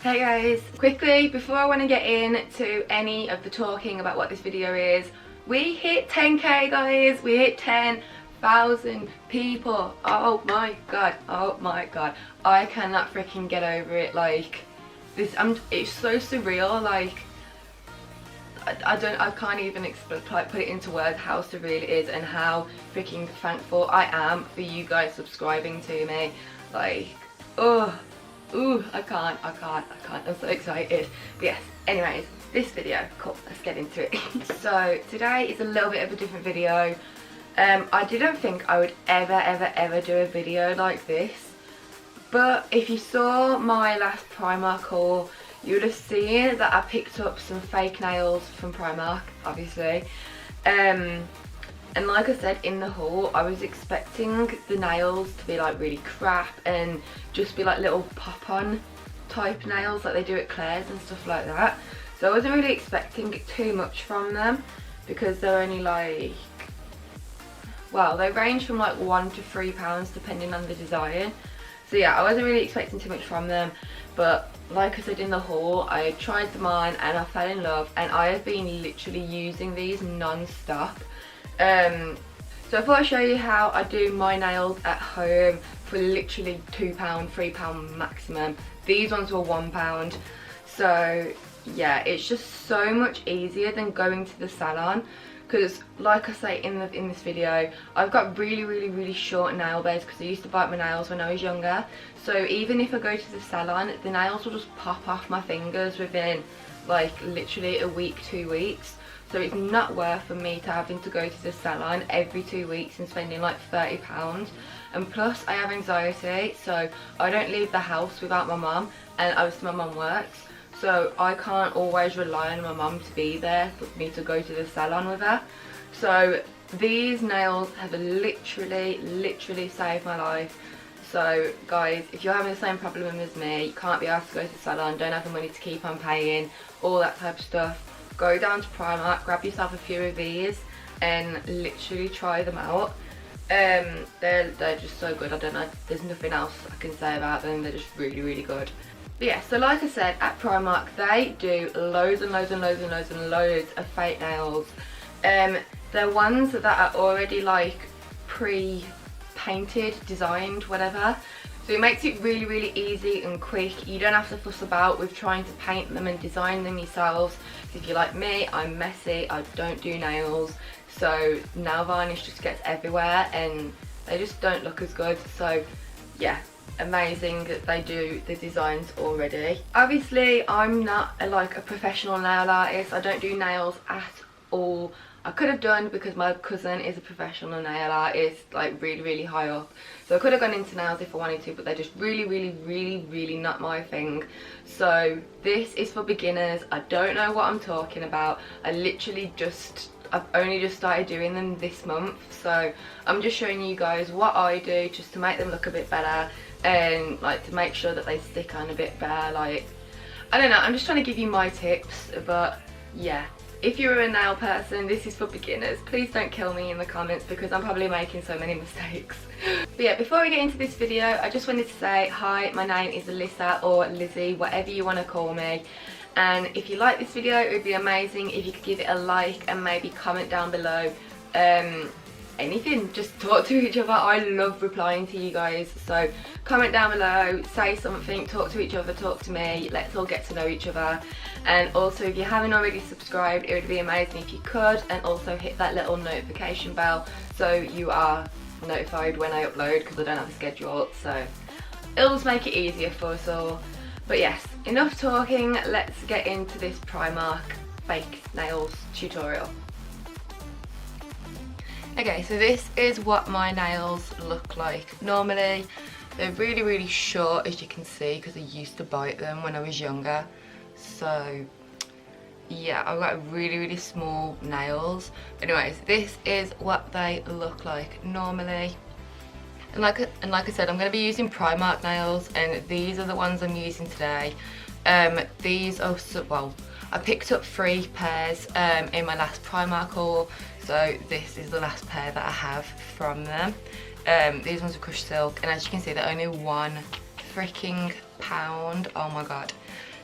Hey guys, quickly before I want to get into any of the talking about what this video is, we hit 10k guys, we hit 10,000 people. Oh my god, I cannot freaking get over it. Like this, it's so surreal. Like I can't even put it into words how surreal it is and how freaking thankful I am for you guys subscribing to me. Like, ooh, I can't, I'm so excited. But yes, anyways, this video, cool, let's get into it. So today is a little bit of a different video. I didn't think I would ever do a video like this, but if you saw my last Primark haul, you would have seen that I picked up some fake nails from Primark, obviously. And like I said in the haul, I was expecting the nails to be like really crap and just be like little pop-on type nails like they do at Claire's and stuff like that. So I wasn't really expecting too much from them because they're only like, well, they range from like £1 to £3 depending on the design. So yeah, I wasn't really expecting too much from them, but like I said in the haul, I tried them on and I fell in love, and I have been literally using these non-stop. So I thought I'd show you how I do my nails at home for literally £2, £3 maximum. These ones were £1. So yeah, it's just so much easier than going to the salon, because like I say in this video, I've got really short nail beds because I used to bite my nails when I was younger. So even if I go to the salon, the nails will just pop off my fingers within like literally a week, 2 weeks. So it's not worth for me to having to go to the salon every 2 weeks and spending like £30. And plus I have anxiety, so I don't leave the house without my mum, and obviously my mum works. So I can't always rely on my mum to be there for me to go to the salon with her. So these nails have literally saved my life. So guys, if you're having the same problem as me, you can't be asked to go to the salon, don't have the money to keep on paying, all that type of stuff, go down to Primark, grab yourself a few of these and literally try them out. They're just so good. I don't know, there's nothing else I can say about them. They're just really good. But yeah, so like I said, at Primark they do loads of fake nails. They're ones that are already like pre-painted, designed, whatever. So it makes it really easy and quick. You don't have to fuss about with trying to paint them and design them yourselves. So if you're like me, I'm messy, I don't do nails, so nail varnish just gets everywhere and they just don't look as good. So yeah, amazing that they do the designs already. Obviously I'm not a professional nail artist. I don't do nails at all. I could have done because my cousin is a professional nail artist, like really high up. So I could have gone into nails if I wanted to, but they're just really not my thing. So this is for beginners. I don't know what I'm talking about. I've only just started doing them this month. So I'm just showing you guys what I do just to make them look a bit better and like to make sure that they stick on a bit better. Like, I don't know, I'm just trying to give you my tips, but yeah. If you're a nail person, this is for beginners. Please don't kill me in the comments because I'm probably making so many mistakes. But yeah, before we get into this video, I just wanted to say hi, my name is Alyssa or Lizzie, whatever you want to call me. And if you like this video, it would be amazing if you could give it a like and maybe comment down below. Anything, just talk to each other. I love replying to you guys, so comment down below, say something, talk to each other, talk to me, let's all get to know each other. And also if you haven't already subscribed, it would be amazing if you could, and also hit that little notification bell so you are notified when I upload, because I don't have a schedule, so it'll just make it easier for us all. But yes, enough talking, let's get into this Primark fake nails tutorial. Okay, so this is what my nails look like. Normally, they're really short, as you can see, because I used to bite them when I was younger. So, yeah, I've got really small nails. Anyways, this is what they look like normally. And like I said, I'm going to be using Primark nails, and these are the ones I'm using today. These are, well, I picked up 3 pairs in my last Primark haul. So this is the last pair that I have from them. These ones are crushed silk, and as you can see, they're only £1 freaking. Oh my god.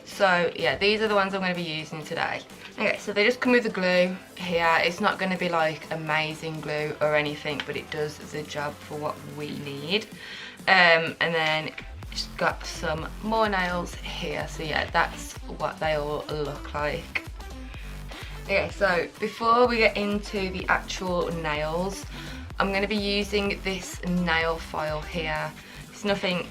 So yeah, these are the ones I'm going to be using today. Okay, so they just come with the glue here. It's not going to be like amazing glue or anything, but it does the job for what we need. And then just got some more nails here. So yeah, that's what they all look like. Okay, so before we get into the actual nails, I'm going to be using this nail file here. It's nothing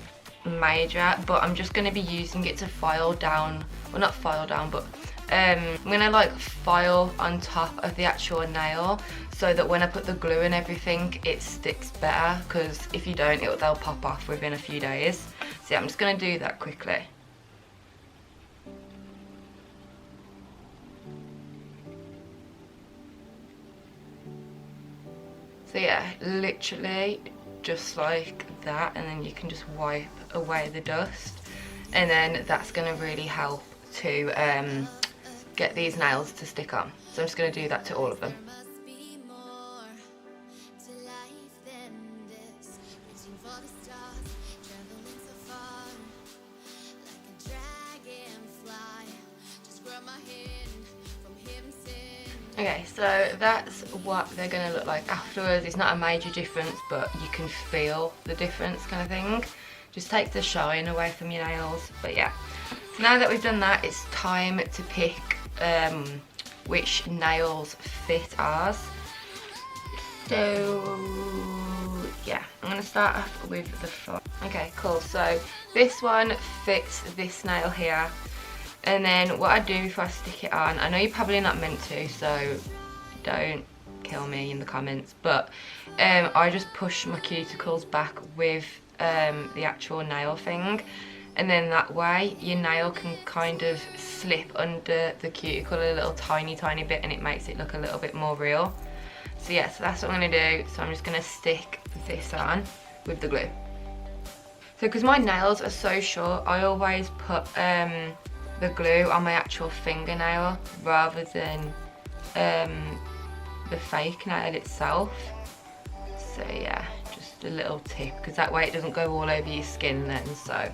major, but I'm just going to be using it to file down, well not file down, but I'm going to like file on top of the actual nail so that when I put the glue and everything it sticks better, because if you don't they'll pop off within a few days. So yeah, I'm just going to do that quickly. So yeah, literally just like that, and then you can just wipe away the dust, and then that's going to really help to get these nails to stick on. So I'm just going to do that to all of them. Okay, so that's what they're going to look like afterwards. It's not a major difference, but you can feel the difference kind of thing. Just takes the shine away from your nails. But yeah, so now that we've done that, it's time to pick which nails fit ours. So yeah, I'm going to start off with the front. Okay, cool. So this one fits this nail here. And then what I do before I stick it on, I know you're probably not meant to, so don't kill me in the comments, but I just push my cuticles back with the actual nail thing, and then that way your nail can kind of slip under the cuticle a little tiny bit, and it makes it look a little bit more real. So yeah, so that's what I'm going to do. So I'm just going to stick this on with the glue. So because my nails are so short, I always put the glue on my actual fingernail rather than the fake nail itself. So yeah, just a little tip, because that way it doesn't go all over your skin then. So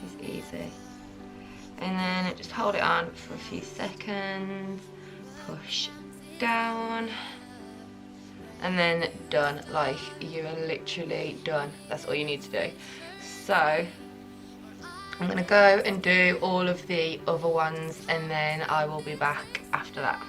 it's easy. And then just hold it on for a few seconds, push down, and then done. Like, you are literally done. That's all you need to do. So I'm going to go and do all of the other ones, and then I will be back after that.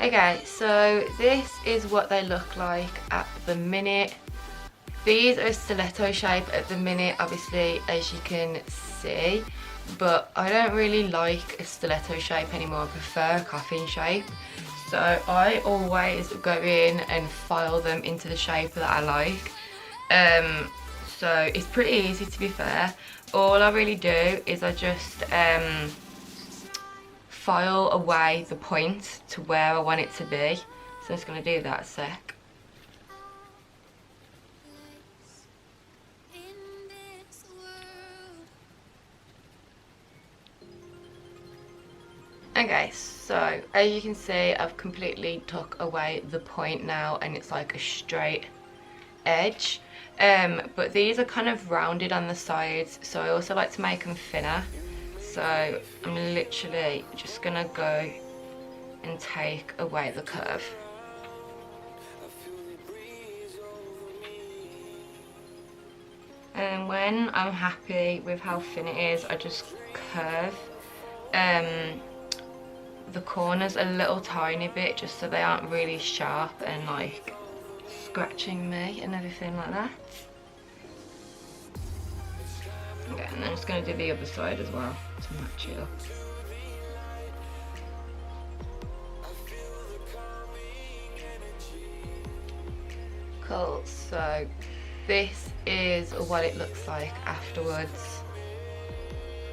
Okay, so this is what they look like at the minute. These are a stiletto shape at the minute, obviously, as you can see, but I don't really like a stiletto shape anymore. I prefer a coffin shape. So I always go in and file them into the shape that I like. So it's pretty easy, to be fair. All I really do is I just file away the point to where I want it to be. So I'm just going to do that a sec. Okay, so as you can see, I've completely took away the point now, and it's like a straight edge. But these are kind of rounded on the sides, so I also like to make them thinner. So I'm literally just gonna go and take away the curve. And when I'm happy with how thin it is, I just curve the corners a little tiny bit, just so they aren't really sharp and like scratching me and everything like that. Okay, and I'm just going to do the other side as well to match it up. Cool, so this is what it looks like afterwards.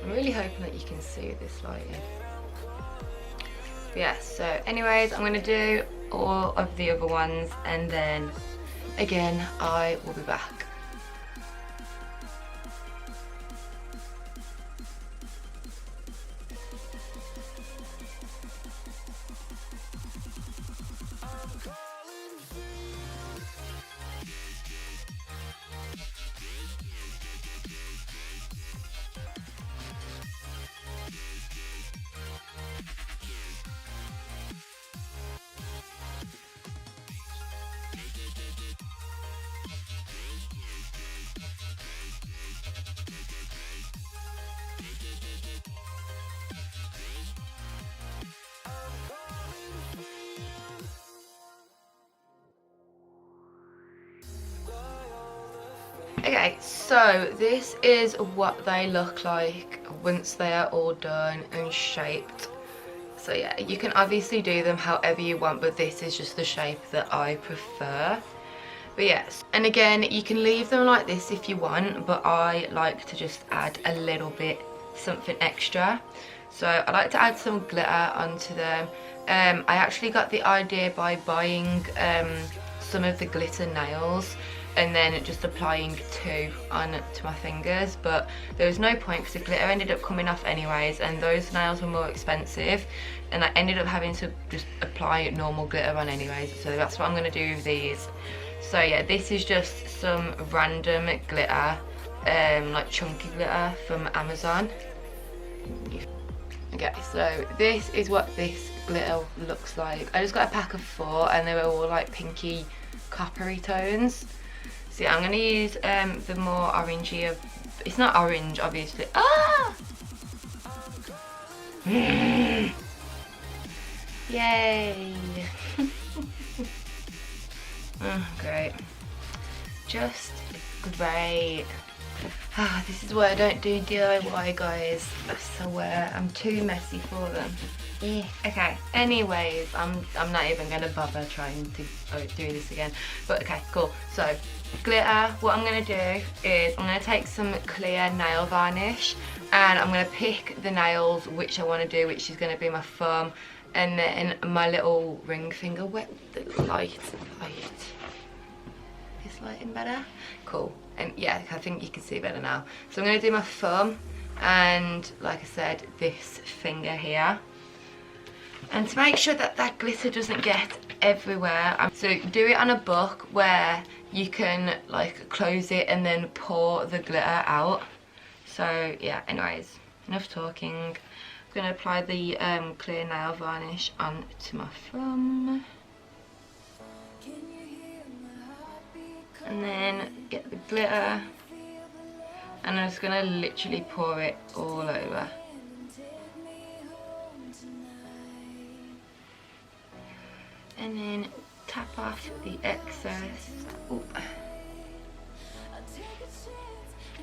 I'm really hoping that you can see this lighting. Yeah, so anyways, I'm gonna do all of the other ones and then again I will be back. Okay, so this is what they look like once they are all done and shaped. So yeah, you can obviously do them however you want, but this is just the shape that I prefer. But yes, and again, you can leave them like this if you want, but I like to just add a little bit, something extra. So I like to add some glitter onto them. I actually got the idea by buying some of the glitter nails and then just applying two onto my fingers, but there was no point because the glitter ended up coming off anyways, and those nails were more expensive, and I ended up having to just apply normal glitter on anyways. So that's what I'm going to do with these. So yeah, this is just some random glitter, like chunky glitter from Amazon. Okay, so this is what this glitter looks like. I just got a pack of 4 and they were all like pinky coppery tones. So yeah, I'm going to use the more orangey of, it's not orange obviously. Ah! Yay! Oh, great. Just great. Ah, this is why I don't do DIY, guys. So I'm too messy for them. Yeah. Okay, anyways, I'm not even gonna bother trying to do this again. But okay, cool. So glitter, what I'm gonna do is I'm gonna take some clear nail varnish and I'm gonna pick the nails which I want to do, which is gonna be my thumb and then my little ring finger. Wet the light. Is lighting better? Cool. And yeah, I think you can see better now. So I'm going to do my thumb and, like I said, this finger here. And to make sure that that glitter doesn't get everywhere, so do it on a book where you can like close it and then pour the glitter out. So yeah, anyways, enough talking. I'm going to apply the clear nail varnish onto my thumb. And then get the glitter, and I'm just gonna literally pour it all over. And then tap off the excess. Ooh.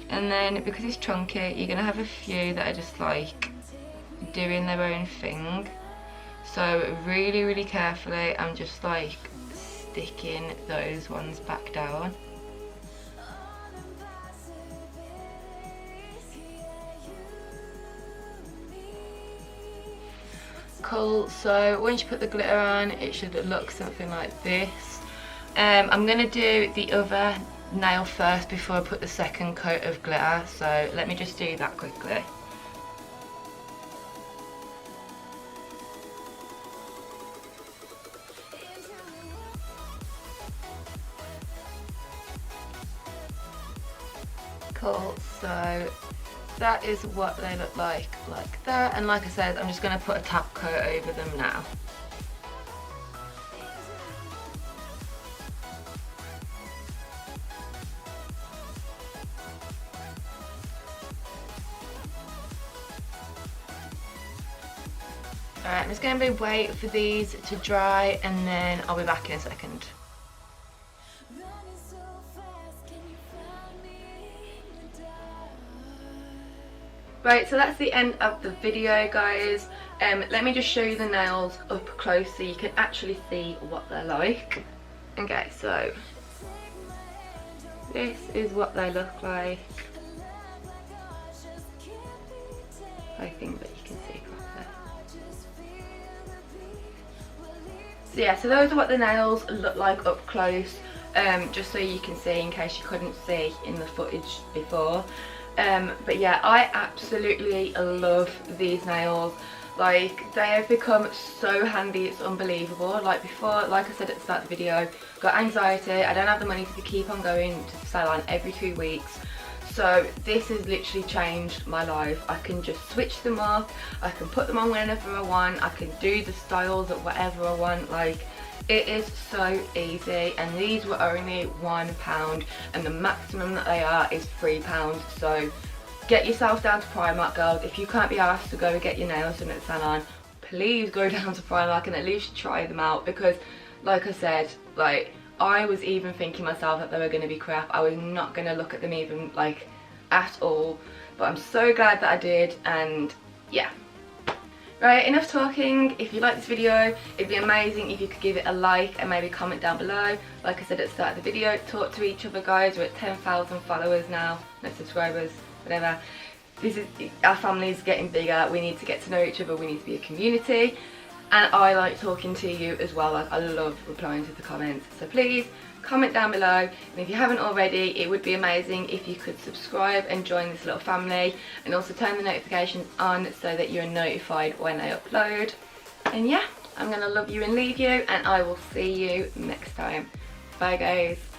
And then because it's chunky, you're gonna have a few that are just like doing their own thing. So really, really carefully, I'm just like sticking those ones back down. Cool, so once you put the glitter on, it should look something like this. I'm going to do the other nail first before I put the second coat of glitter, so let me just do that quickly. Cool, so that is what they look like that, and like I said, I'm just going to put a top coat over them now. Alright, I'm just going to wait for these to dry and then I'll be back in a second. Right, so that's the end of the video, guys. Let me just show you the nails up close so you can actually see what they're like. Okay, so this is what they look like. I think that you can see properly. So yeah, so those are what the nails look like up close, just so you can see in case you couldn't see in the footage before. But yeah, I absolutely love these nails. Like, they have become so handy, it's unbelievable. Like before, like I said at the start of the video, got anxiety, I don't have the money to keep on going to the salon every 2 weeks. So this has literally changed my life. I can just switch them off, I can put them on whenever I want, I can do the styles at whatever I want. Like, it is so easy, and these were only £1 and the maximum that they are is £3. So get yourself down to Primark, girls. If you can't be asked to go and get your nails done at the salon, please go down to Primark and at least try them out, because like I said, like, I was even thinking myself that they were going to be crap. I was not going to look at them even like at all, but I'm so glad that I did. And yeah, right, enough talking. If you like this video, it'd be amazing if you could give it a like and maybe comment down below. Like I said at the start of the video, talk to each other, guys. We're at 10,000 followers now, no subscribers, whatever. This is, our family's getting bigger. We need to get to know each other, we need to be a community. And I like talking to you as well. Like, I love replying to the comments. So please comment down below, and if you haven't already, it would be amazing if you could subscribe and join this little family, and also turn the notifications on so that you're notified when I upload. And yeah, I'm gonna love you and leave you, and I will see you next time. Bye, guys.